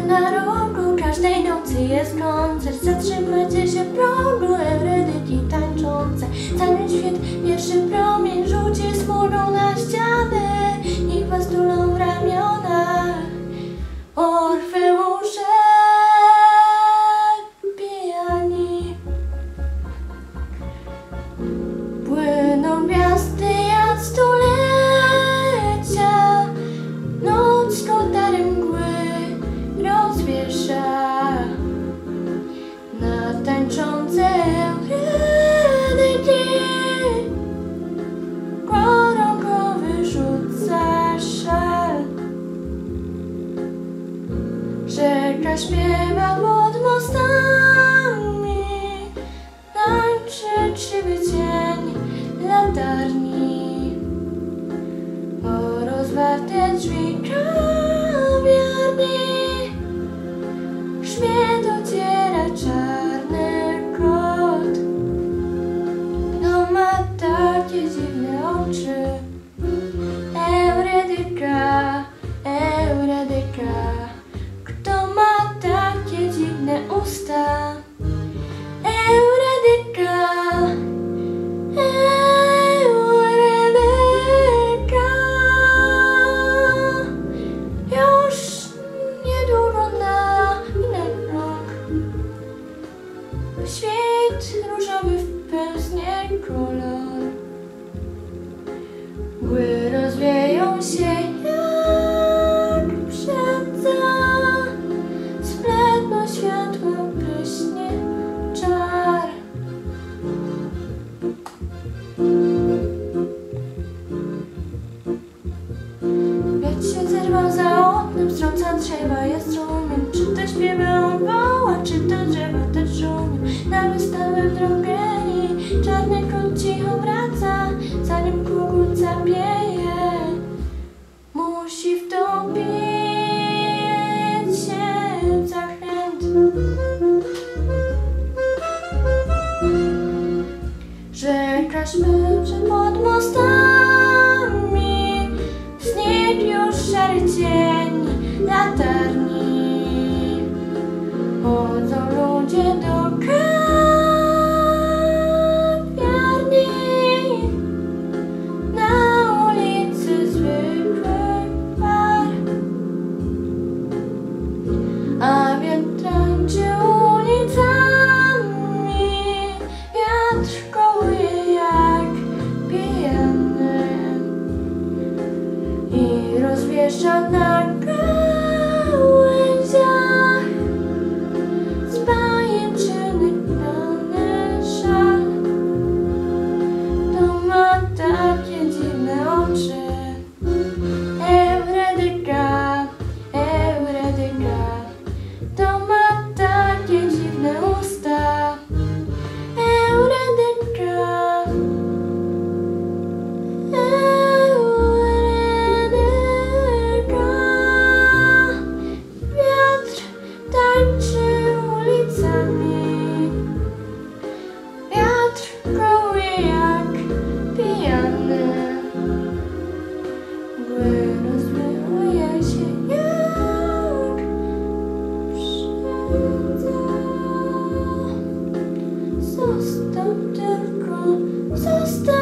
na rogu każdej nocy jest koncert. Zatrzymajcie się w progu, Eurydyki tańczące. Cały świat pierwszy promień rzuci smugą na ściany. Niech was tulą w ramionach Orfeusze pijani. Płyną gwiazdy jak stulecia, noc kotary mgły rozwiesza na tańczące Eurydyki. Koronkowy rzuca szal, rzeka śpiewa pod mostami, tańczy krzywy cień latarni. O rozwarte drzwi kawiarni grzmie dociera czarny kot. No ma takie dziwne oczy, Eurydyka, Eurydyka. Kto ma takie dziwne usta, Eurydyka, Eurydyka. Już niedługo na inny rok świt różowy wpełznie kolor. Mgły rozwieją się jak brzęca, spletną światło pryśnie czar. Wiatr się zerwał za oknem, strąca drzewa, jest strumień. Czy to śpiewa on woła, czy to drzewa też szumią? Na wystawę w drogę i czarny kot cicho wraca, zanim kogut zapieje. Musi wtopić się w zachęt. Rzeka szmeczy pod mostami, śnieg już szary cień latarni. Chodzą ludzie do kawiarni, na ulicy zwykły bar, a wiatr tańczy ulicami. Wiatr kołuje jak pijany i rozwiesza na gałęziach z pajęczyny pełny szal. To ma takie dziwne oczy, Eurydyka, Eurydyka. To ma takie dziwne usta, Eurydyka, Eurydyka. Wiatr tańczy ulicami, wiatr kołuje jak pijany. Mgły rozwijuje się jak brzęca. Został tylko, został